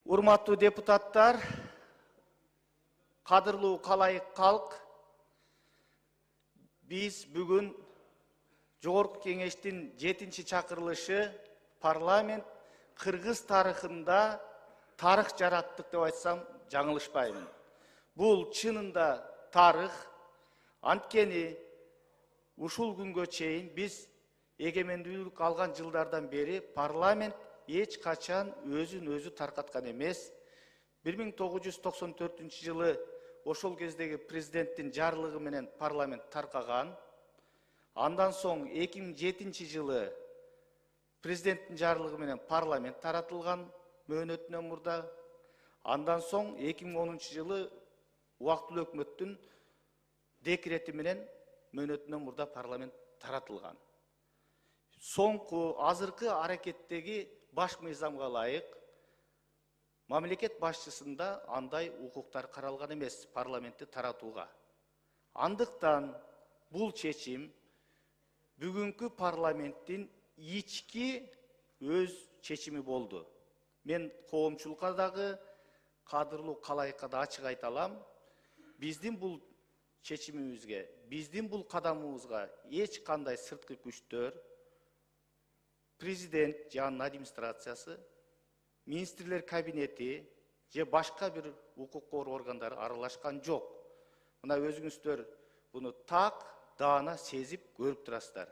Урматтуу депутаттар, кадырлуу калайык калк, биз бүгүн Жогорку Кеңештин 7-чи чакырылышы парламент Кыргыз тарыхында тарых жараттык деп айтсам жаңылышпаймын. Бул чынында тарых, анткени ушул күнгө чейин биз эгемендүүлүк алган жылдардан бери парламент эч качан өзүн өзү таркаткан эмес. 1994 жылы ошол кездеги президенттин жарлыгы менен парламент таркаган. Андан соң 2007 жылы президенттин жарлыгы менен парламент таратылган мөөнөтүнөн мурда. Андан соң 2010 жылы убактылуу өкмөттүн декрети менен мөөнөтүнөн мурда парламент таратылган. Соңку азыркы аракеттеги баш мыйзамга ылайык мамлекет башчысында андай укуктар каралган эмес парламентти таратууга. Андыктан бул чечим бүгүнкү парламенттин ички өз чечими болду. Мен коомчулукка дагы, кадырлуу калайыкка да ачык айта алам. Биздин бул чечимибизге, биздин бул кадамыбызга эч кандай сырткы күчтөр, президент же анын администрациясы, министрлер кабинети же башка бир укук коргоо органдары аралашкан жок. Мына өзүңүздөр буну так даана сезип көрүп турасыздар.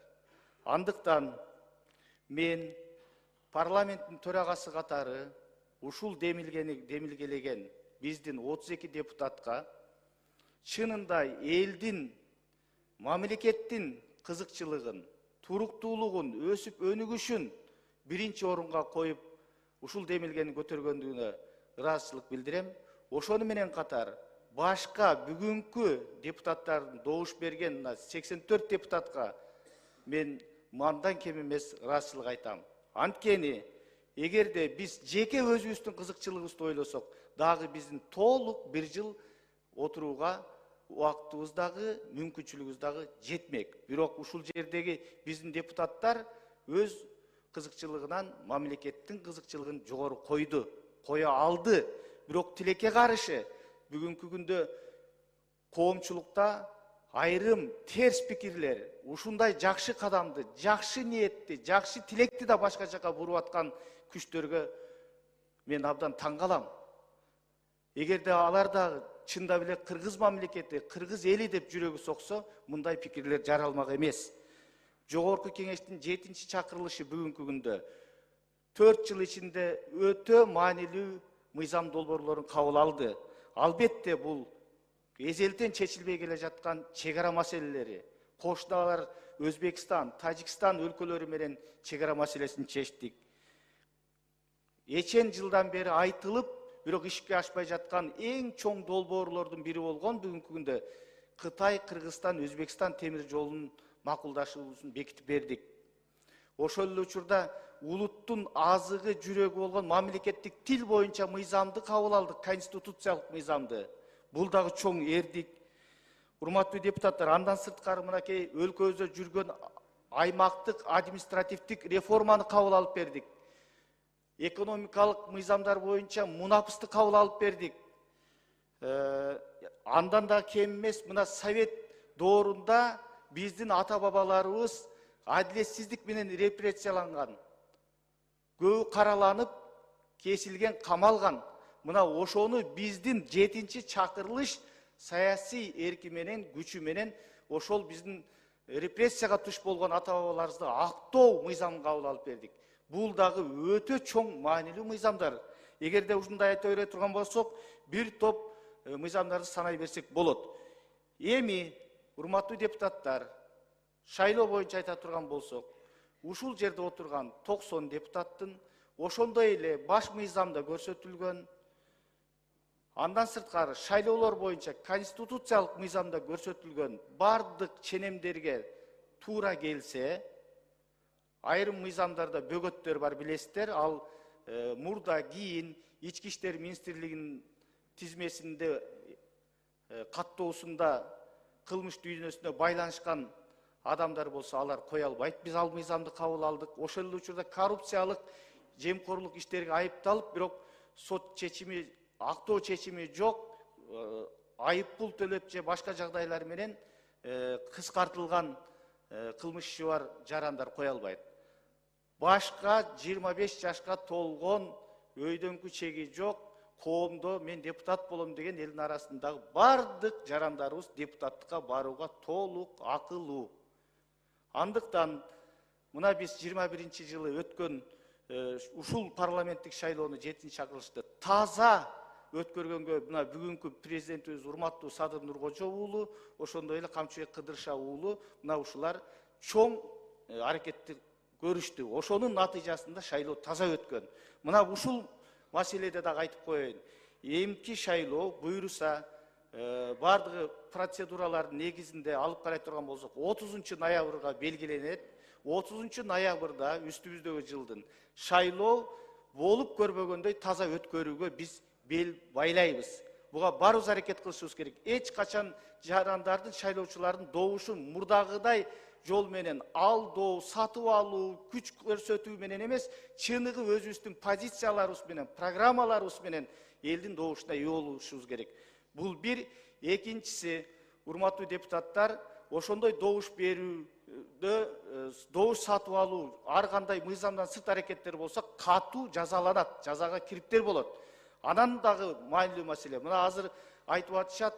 Андыктан мен парламенттин төрагасы катары ушул демилгелеген биздин 32 депутатка чынында элдин, мамлекеттин кызыкчылыгын, туруктуулугун, өсүп өнүгүшүн биринчи орунга коюп ушул демилгени көтөргөндүгүнө ыраазычылык билдирем. Ошону менен катар башка бүгүнкү депутаттардын добуш берген 84 депутатка мен мандан кем эмес ыраазычылык айтам. Анткени эгерде биз жеке өзүбүздүн кызыкчылыгыбызды ойлосок, дагы биздин толук бир жыл отурууга убактыбыз дагы, мүмкүнчүлүгүбүз дагы жетмек. Бирок ушул жердеги биздин депутаттар өз кызыкчылыгынан мамлекеттин кызыкчылыгын жогору койду, кое алды. Бирок тилекке каршы бүгүнкү күндө коомчулукта айрым терс пикирлер, ушундай жакшы кадамды, жакшы ниетти, жакшы тилекти да башка жака буруп аткан күчтөргө мен абдан таң калам. Эгерде алар да чында беле кыргыз мамлекети, кыргыз эли деп жүрөгү соксо, мындай пикирлер жаралмак эмес. Жогорку Кеңештин 7-чи чакырылышы бүгүнкү күндө 4 жыл ичинде өтө маанилүү мыйзам долбоорлорун кабыл алды. Албетте бул эзелтен чечилбей келе жаткан чек ара маселелери, кошуналар Өзбекстан, Тажикстан өлкөлөрү менен чек ара маселесин чечтик. Эчен жылдан бери айтылып, бирок ишке ашпай жаткан эң чоң долбоорлордун бири болгон бүгүнкү күндө Кытай, Кыргызстан, Өзбекстан темир жолунун макулдашуусун бекитип бердик. Ошол эле учурда улуттун азыгы, жүрөгү болгон мамлекеттик тил боюнча мыйзамды кабыл алдык, конституциялык мыйзамды. Бул дагы чоң эрдик. Урматтуу депутаттар, андан сырткары мынакей өлкөбүздө жүргөн аймактык административдик реформаны кабыл алып бердик. Экономикалык мыйзамдар боюнча мунапысты кабыл алып бердик. Андан да кем эмес, мына совет доорунда биздин ата-бабаларыбыз адилетсиздик менен репрессияланган. Көбү караланып, кесилген, камалган. Мына ошону биздин 7-чи чакырылыш саясий эрки менен, күчү менен ошол биздин репрессияга туш болгон ата-бабаларыбызды актоо мыйзамын кабыл алып бердик. Бул дагы өтө чоң маанилүү мыйзамдар. Эгерде ушундай айта бере турган болсок, бир топ мыйзамдарды санай берсек болот. Эми, урматтуу депутаттар, шайлоо боюнча айта турган болсок, ушул жерде отурган 90 депутаттын ошондой эле баш мыйзамда көрсөтүлгөн, андан сырткары шайлоолор боюнча конституциялык мыйзамда көрсөтүлгөн бардык ченемдерге туура келсе, айрым мыйзамдарда бөгөттөр бар билесиздер. Ал мурда кийин ички иштер министрлигинин тизмесинде каттоосунда кылмыш дүйнөсүнө байланышкан адамдар болсо, алар кое албайт. Биз ал мыйзамды кабыл алдык. Ошол эле учурда коррупциялык, жемкорлук иштерге айыпталып, бирок сот чечими, актоо чечими жок, айып пул төлөп же башка жагдайлар менен кыскартылган кылмыш иши бар жарандар кое албайт. Башка 25 жашка толгон, өйдөнкү чеги жок, коомдо мен депутат болом деген элдин арасындагы бардык жарандарыбыз депутаттыкка барууга толук акылуу. Андыктан мына биз 21-жылы өткөн ушул парламенттик шайлоону 7-чакырылышты таза өткөргөнгө мына бүгүнкү президентибиз урматтуу Садыр Нуркожо уулу, ошондой эле Камчыбек Кыдырша уулу мына ушулар чоң аракетти көрүштү. Ошонун натыйжасында шайлоо таза өткөн. Мына ушул маселеде дагы айтып коеюн. Эмки шайлоо буйруса бардыгы процедуралардын негизинде алып карай турган болсок 30-ноябрга белгиленет. 30-ноябрда үстүбүздөгү жылдын шайлоо болуп көрбөгөндөй таза өткөрүүгө биз бел байлайбыз. Буга барыбыз аракет кылышыбыз керек. Эч качан жарандардын, шайлоочулардын добушун мурдагыдай жол менен алдоо, сатып алуу, күч көрсөтүү менен эмес, чыныгы өзүбүздүн позицияларыбыз менен, программаларыбыз менен элдин добушуна ээ болушубуз керек. Бул бир. Экинчиси, урматтуу депутаттар, ошондой добуш берүүдө, добуш сатып алуу, ар кандай мыйзамдан сырт аракеттер болсо катуу жазаланат, жазага кириптер болот. Анан дагы маанилүү маселе. Мына азыр айтып атышат,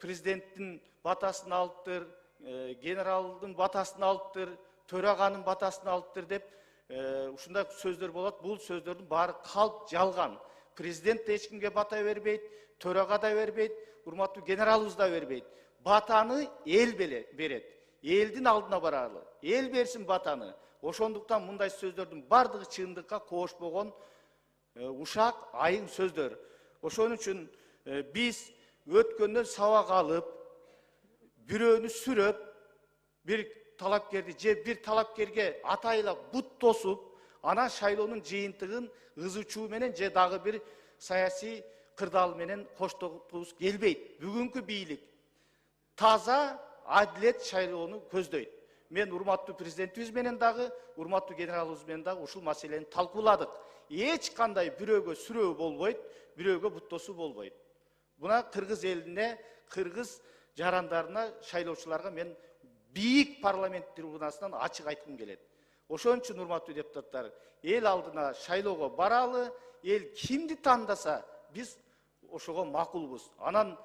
президенттин батасын алыптыр, генералдын батасын алыптыр, төраганын батасын алыптыр деп ушундай сөздөр болот. Бул сөздөрдүн баары калп жалган. Президент эч кимге бата бербейт, төрага да бербейт, урматтуу генералыбыз да бербейт. Батаны эл берет. Элдин алдына баралы. Эл берсин батаны. Ошондуктан мындай сөздөрдүн бардыгы чындыкка кошпогон ушак, айың сөздөр. Ошон үчүн биз өткөндөн сабак алып, бирөөнү сүрөп, бир талапкерди же бир талапкерге атайлап бут тосуп, анан шайлоонун жыйынтыгын ызычуу менен же дагы бир саясий кырдаал менен коштогубуз келбейт. Бүгүнкү бийлик таза, адилет шайлоону көздөйт. Мен урматтуу президентибиз менен дагы, урматтуу генералыбыз менен дагы ушул маселени талкууладык. Эч кандай бирөөгө сүрөө болбойт, бирөөгө бут тосуу болбойт. Буна кыргыз элине, кыргыз жарандарына, шайлоочуларга мен бийик парламент трибунасынан ачык айткым келет. Ошон үчүн урматтуу депутаттар, эл алдына шайлоого баралы, эл кимди тандаса, биз ошого макулбуз. Анан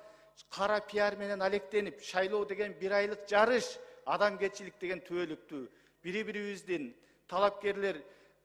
кара пиар менен алектенип, шайлоо деген бир айлык жарыш, адамгерчилик деген түбөлүктүү, бири-бирибиздин талапкерлер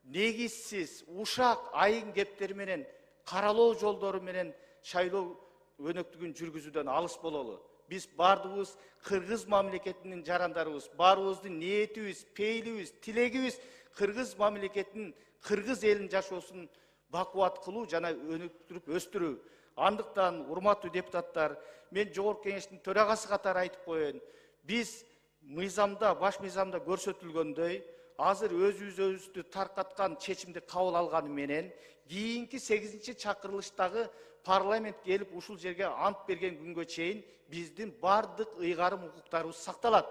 негизсиз, ушак, айың кептери менен, каралоо жолдору менен шайлоо өнөктүгүн жүргүзүүдөн алыс бололу. Биз бардыгыбыз кыргыз мамлекетинин жарандарыбыз, баарыбыздын ниетибиз, пейилибиз, тилегибиз кыргыз мамлекетинин, кыргыз элинин жашоосун бакубат кылуу жана өнүктүрүп өстүрүү. Андыктан, урматтуу депутаттар, мен Жогорку Кеңештин төрагасы катары айтып коеюн. Биз мыйзамда, баш мыйзамда көрсөтүлгөндөй, азыр өзүбүздү таркаткан чечимди кабыл алганы менен, кийинки 8-чакырылыштагы парламент келип ушул жерге ант берген күнгө чейин биздин бардык ыйгарым укуктарыбыз сакталат.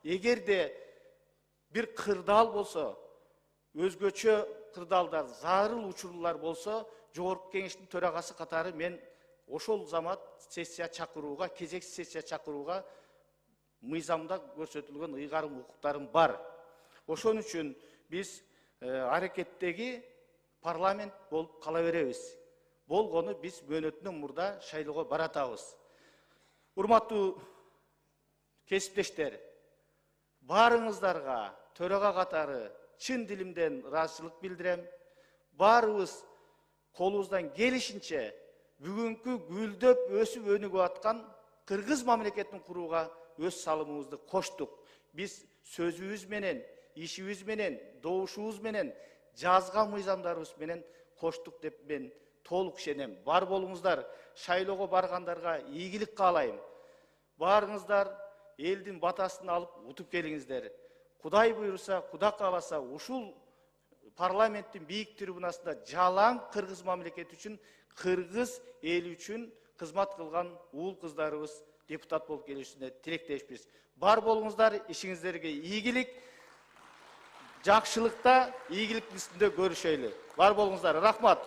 Эгерде бир кырдаал болсо, өзгөчө кырдаалдар, зарыл учурлар болсо, Жогорку Кеңештин төрагасы катары мен ошол замат сессия чакырууга, кезекси сессия чакырууга мыйзамда көрсөтүлгөн ыйгарым укуктарым бар. Ошон үчүн биз аракеттеги парламент болуп кала беребиз. Болгону биз мөөнөтүнөн мурда шайлоого баратабыз. Урматтуу кесиптештер, баарыңыздарга төрага катары чын дилимден ыраазычылык билдирем. Баарыбыз колубуздан келишинче бүгүнкү гүлдөп өсүп өнүгүп аткан кыргыз мамлекетин курууга өз салымыбызды коштук. Биз сөзүбүз менен, ишибиз менен, добушубуз менен, жазган мыйзамдарыбыз менен коштук деп мен толук ишенем. Бар болуңуздар, шайлоого баргандарга ийгилик каалайм. Баарыңыздар элдин батасын алып утуп келиңиздер. Кудай буйруса, Куда кааласа, ушул парламенттин бийик трибунасында жалаң кыргыз мамлекети үчүн, кыргыз эли үчүн кызмат кылган уул кыздарыбыз депутат болуп келишине тилектешпиз. Бар болуңуздар, ишиңиздерге ийгилик, жакшылыкта, ийгиликтин үстүндө көрүшөйлү. Бар болуңуздар, рахмат.